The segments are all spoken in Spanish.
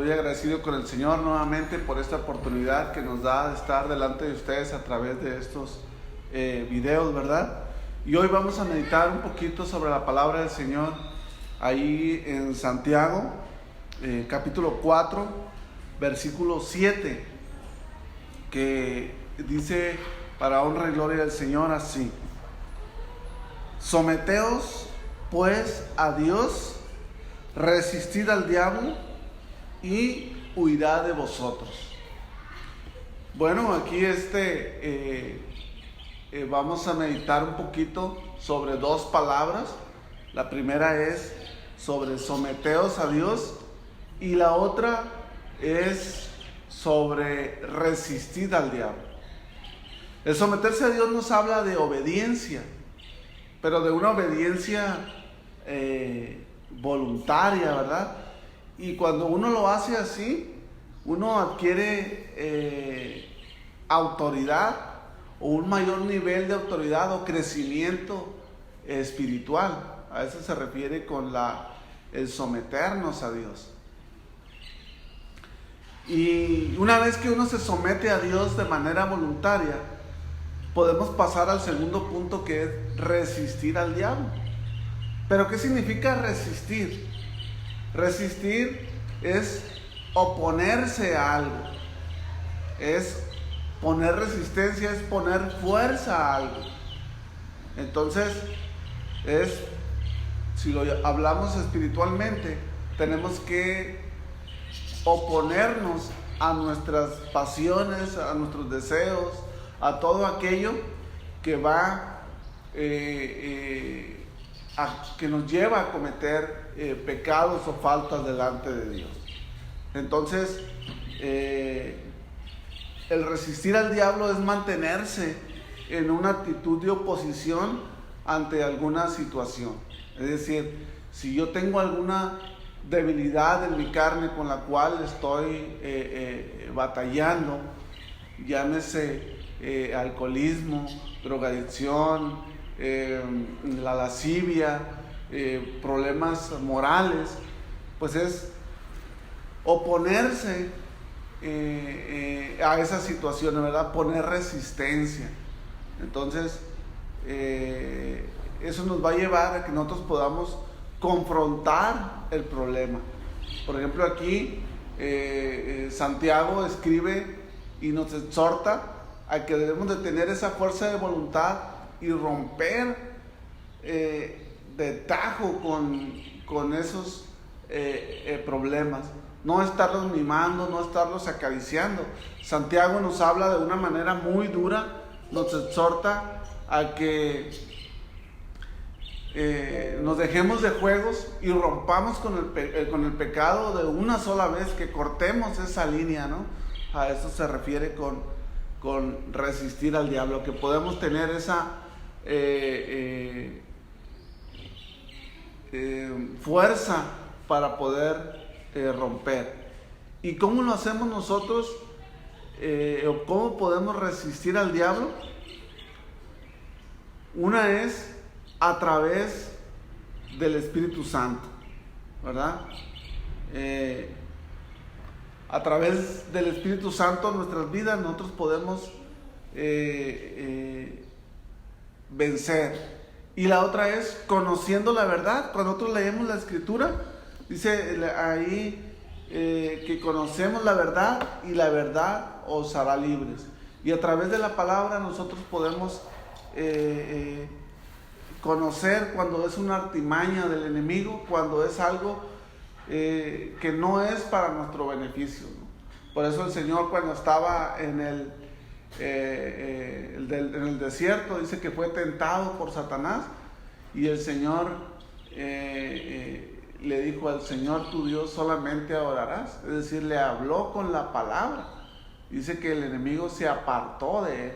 Estoy agradecido con el Señor nuevamente por esta oportunidad que nos da de estar delante de ustedes a través de estos videos, ¿verdad? Y hoy vamos a meditar un poquito sobre la palabra del Señor ahí en Santiago, capítulo 4, versículo 7, que dice, para honra y gloria del Señor, así: someteos pues a Dios, resistid al diablo y huirá de vosotros. Bueno, aquí vamos a meditar un poquito sobre dos palabras. La primera es sobre someteos a Dios y la otra es sobre resistir al diablo. El someterse a Dios nos habla de obediencia, pero de una obediencia voluntaria, ¿verdad? Y cuando uno lo hace así, uno adquiere autoridad o un mayor nivel de autoridad o crecimiento espiritual. A eso se refiere con el someternos a Dios. Y una vez que uno se somete a Dios de manera voluntaria, podemos pasar al segundo punto, que es resistir al diablo. ¿Pero qué significa resistir? Resistir es oponerse a algo, es poner resistencia, es poner fuerza a algo. Entonces, si lo hablamos espiritualmente, tenemos que oponernos a nuestras pasiones, a nuestros deseos, a todo aquello que va que nos lleva a cometer pecados o faltas delante de Dios. Entonces, el resistir al diablo es mantenerse en una actitud de oposición ante alguna situación. Es decir, si yo tengo alguna debilidad en mi carne con la cual estoy batallando, llámese alcoholismo, drogadicción, la lascivia, problemas morales, pues es oponerse a esas situaciones, ¿verdad? Poner resistencia. Entonces, eso nos va a llevar a que nosotros podamos confrontar el problema. Por ejemplo, aquí Santiago escribe y nos exhorta a que debemos de tener esa fuerza de voluntad y romper de tajo con esos problemas. No estarlos mimando, no estarlos acariciando. Santiago nos habla de una manera muy dura, nos exhorta a que nos dejemos de juegos y rompamos con el pecado de una sola vez, que cortemos esa línea, ¿no? A eso se refiere con resistir al diablo, que podemos tener esa fuerza para poder romper. ¿Y cómo lo hacemos nosotros? ¿O cómo podemos resistir al diablo? Una es a través del Espíritu Santo, ¿verdad? A través del Espíritu Santo en nuestras vidas nosotros podemos vencer. Y la otra es conociendo la verdad. Cuando nosotros leemos la Escritura, dice ahí que conocemos la verdad y la verdad os hará libres. Y a través de la palabra nosotros podemos conocer cuando es una artimaña del enemigo, cuando es algo que no es para nuestro beneficio, ¿no? Por eso el Señor, cuando estaba en el desierto, dice que fue tentado por Satanás, y el Señor le dijo: al Señor tu Dios solamente adorarás. Es decir, le habló con la palabra. Dice que el enemigo se apartó de él.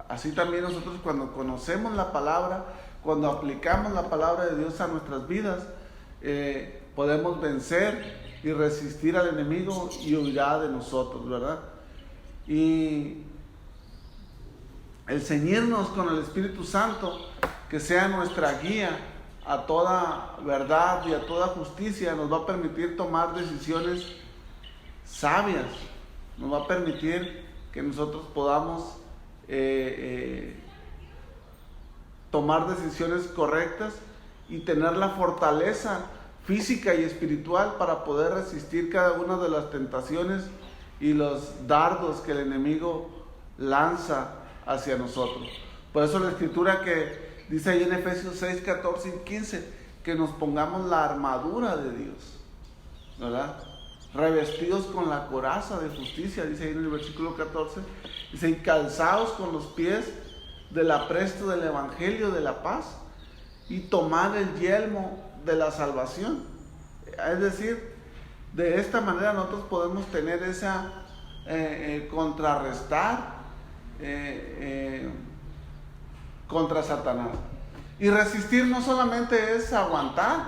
Así también nosotros, cuando conocemos la palabra, cuando aplicamos la palabra de Dios a nuestras vidas, podemos vencer y resistir al enemigo y huirá de nosotros, ¿verdad? Y el ceñirnos con el Espíritu Santo, que sea nuestra guía a toda verdad y a toda justicia, nos va a permitir tomar decisiones sabias, nos va a permitir que nosotros podamos tomar decisiones correctas y tener la fortaleza física y espiritual para poder resistir cada una de las tentaciones y los dardos que el enemigo lanza hacia nosotros. Por eso la escritura que dice ahí en Efesios 6, 14 y 15, que nos pongamos la armadura de Dios, ¿verdad? Revestidos con la coraza de justicia, dice ahí en el versículo 14, dice, y calzados con los pies del apresto del evangelio de la paz, y tomar el yelmo de la salvación. Es decir, de esta manera nosotros podemos tener esa contrarrestar contra Satanás. Y resistir no solamente es aguantar,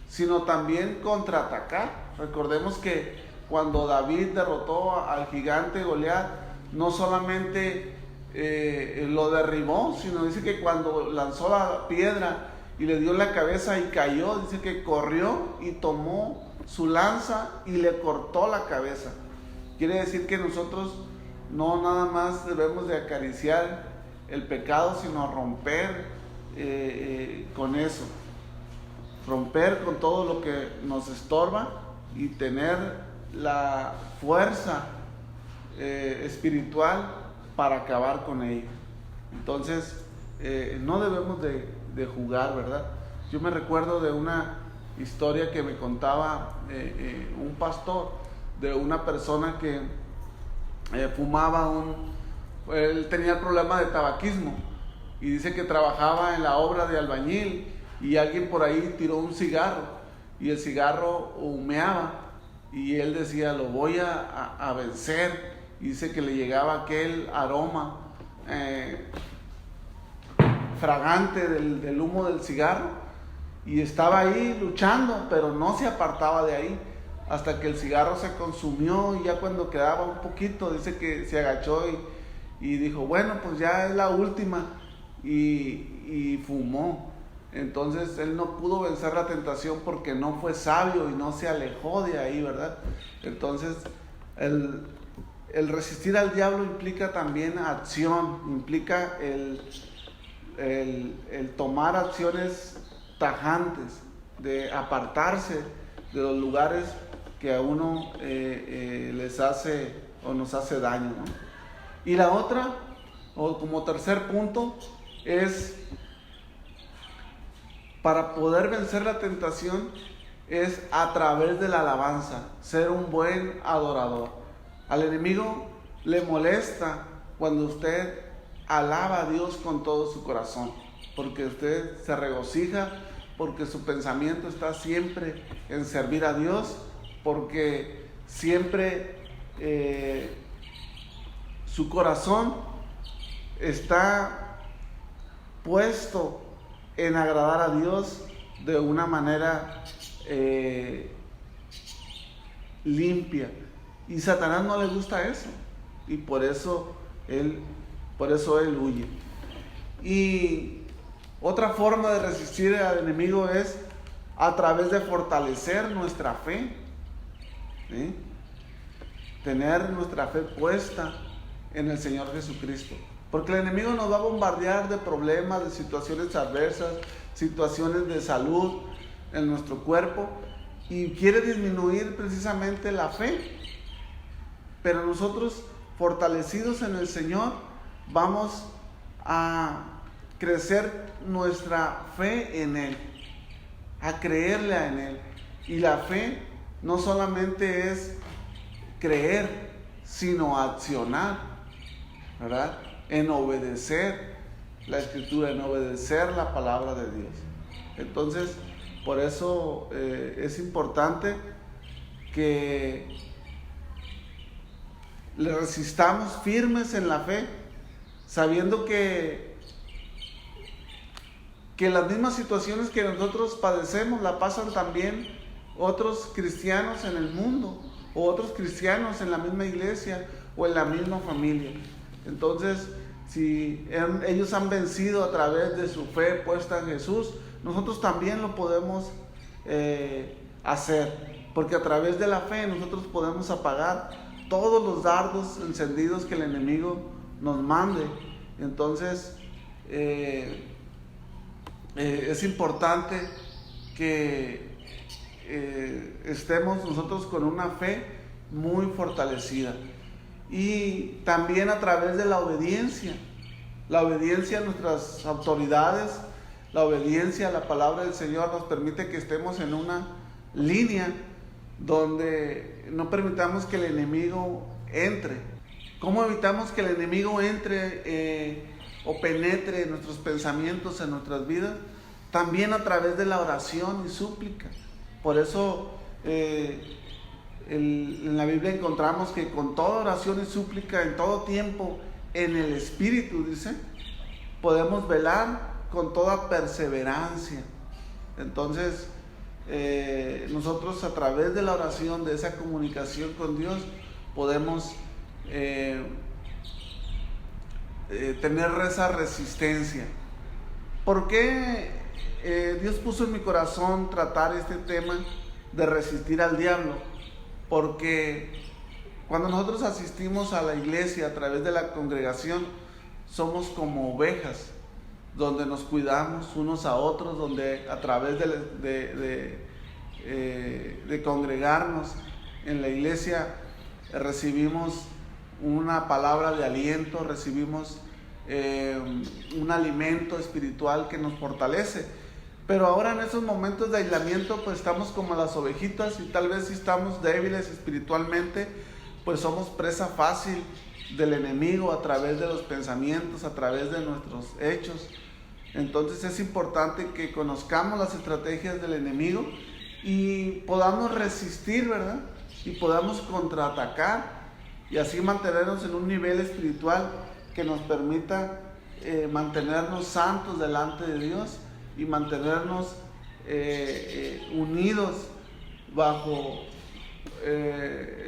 sino también contraatacar. Recordemos que cuando David derrotó al gigante Goliat, no solamente lo derribó, sino dice que cuando lanzó la piedra y le dio en la cabeza y cayó, dice que corrió y tomó su lanza y le cortó la cabeza. Quiere decir que nosotros no nada más debemos de acariciar el pecado, sino romper con eso, romper con todo lo que nos estorba y tener la fuerza espiritual para acabar con ello. Entonces no debemos de jugar, ¿verdad? Yo me recuerdo de una historia que me contaba un pastor de una persona que fumaba él tenía el problema de tabaquismo y dice que trabajaba en la obra de albañil y alguien por ahí tiró un cigarro y el cigarro humeaba y él decía, lo voy a vencer, y dice que le llegaba aquel aroma fragante del humo del cigarro y estaba ahí luchando, pero no se apartaba de ahí hasta que el cigarro se consumió, y ya cuando quedaba un poquito, dice que se agachó y dijo, bueno, pues ya es la última, y fumó. Entonces él no pudo vencer la tentación porque no fue sabio y no se alejó de ahí, ¿verdad? Entonces el resistir al diablo implica también acción, implica el tomar acciones tajantes, de apartarse de los lugares que a uno les hace o nos hace daño, ¿no? Y la otra, o como tercer punto, es para poder vencer la tentación, es a través de la alabanza, ser un buen adorador. Al enemigo le molesta cuando usted alaba a Dios con todo su corazón, porque usted se regocija, porque su pensamiento está siempre en servir a Dios, porque siempre su corazón está puesto en agradar a Dios de una manera limpia. Y Satanás no le gusta eso, y por eso él huye. Y otra forma de resistir al enemigo es a través de fortalecer nuestra fe, ¿sí? Tener nuestra fe puesta en el Señor Jesucristo, porque el enemigo nos va a bombardear de problemas, de situaciones adversas, situaciones de salud en nuestro cuerpo, y quiere disminuir precisamente la fe. Pero nosotros, fortalecidos en el Señor, vamos a crecer nuestra fe en Él, a creerle en Él. Y la fe no solamente es creer, sino accionar, ¿verdad? En obedecer la Escritura, en obedecer la palabra de Dios. Entonces, por eso es importante que le resistamos firmes en la fe, sabiendo que las mismas situaciones que nosotros padecemos la pasan también otros cristianos en el mundo, o otros cristianos en la misma iglesia o en la misma familia. Entonces, si ellos han vencido a través de su fe puesta en Jesús, nosotros también lo podemos hacer. porque a través de la fe nosotros podemos apagar todos los dardos encendidos que el enemigo nos mande. Entonces es importante que estemos nosotros con una fe muy fortalecida, y también a través de la obediencia a nuestras autoridades, la obediencia a la palabra del Señor nos permite que estemos en una línea donde no permitamos que el enemigo entre. ¿Cómo evitamos que el enemigo entre o penetre en nuestros pensamientos, en nuestras vidas? También a través de la oración y súplica. Por eso en la Biblia encontramos que con toda oración y súplica, en todo tiempo, en el Espíritu, dice, podemos velar con toda perseverancia. Entonces, nosotros a través de la oración, de esa comunicación con Dios, podemos tener esa resistencia. ¿Por qué Dios puso en mi corazón tratar este tema de resistir al diablo? Porque cuando nosotros asistimos a la iglesia a través de la congregación, somos como ovejas, donde nos cuidamos unos a otros, donde a través de congregarnos en la iglesia recibimos una palabra de aliento, recibimos un alimento espiritual que nos fortalece. Pero ahora en esos momentos de aislamiento, pues estamos como las ovejitas, y tal vez si estamos débiles espiritualmente, pues somos presa fácil del enemigo a través de los pensamientos, a través de nuestros hechos. Entonces es importante que conozcamos las estrategias del enemigo y podamos resistir, ¿verdad? Y podamos contraatacar, y así mantenernos en un nivel espiritual que nos permita mantenernos santos delante de Dios y mantenernos unidos bajo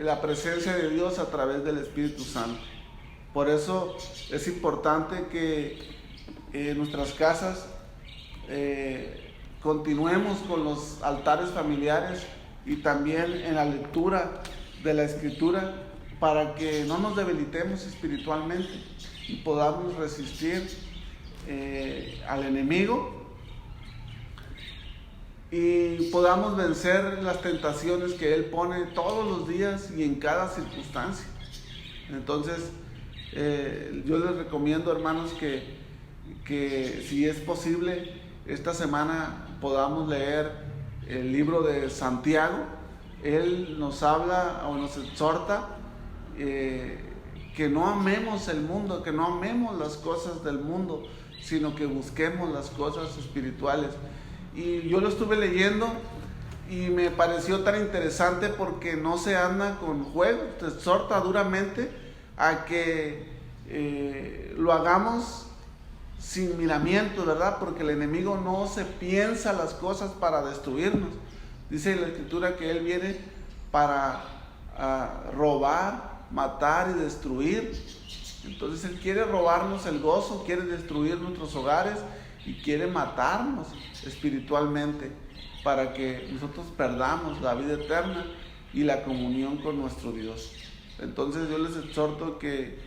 la presencia de Dios a través del Espíritu Santo. Por eso es importante que en nuestras casas continuemos con los altares familiares y también en la lectura de la Escritura, para que no nos debilitemos espiritualmente y podamos resistir al enemigo y podamos vencer las tentaciones que Él pone todos los días y en cada circunstancia. Entonces, yo les recomiendo, hermanos, que si es posible, esta semana podamos leer el libro de Santiago. Él nos habla o nos exhorta que no amemos el mundo, que no amemos las cosas del mundo, sino que busquemos las cosas espirituales. Y yo lo estuve leyendo y me pareció tan interesante, porque no se anda con juegos, te exhorta duramente a que lo hagamos sin miramiento, ¿verdad? Porque el enemigo no se piensa las cosas para destruirnos. Dice la Escritura que Él viene para robar, matar y destruir. Entonces Él quiere robarnos el gozo, quiere destruir nuestros hogares y quiere matarnos espiritualmente, para que nosotros perdamos la vida eterna y la comunión con nuestro Dios. Entonces yo les exhorto que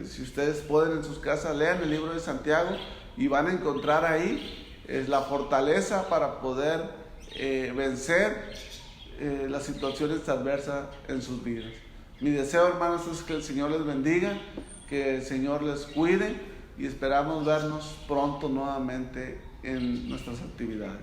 si ustedes pueden en sus casas, lean el libro de Santiago y van a encontrar ahí la fortaleza para poder vencer las situaciones adversas en sus vidas. Mi deseo, hermanos, es que el Señor les bendiga, que el Señor les cuide, y esperamos vernos pronto nuevamente en nuestras actividades.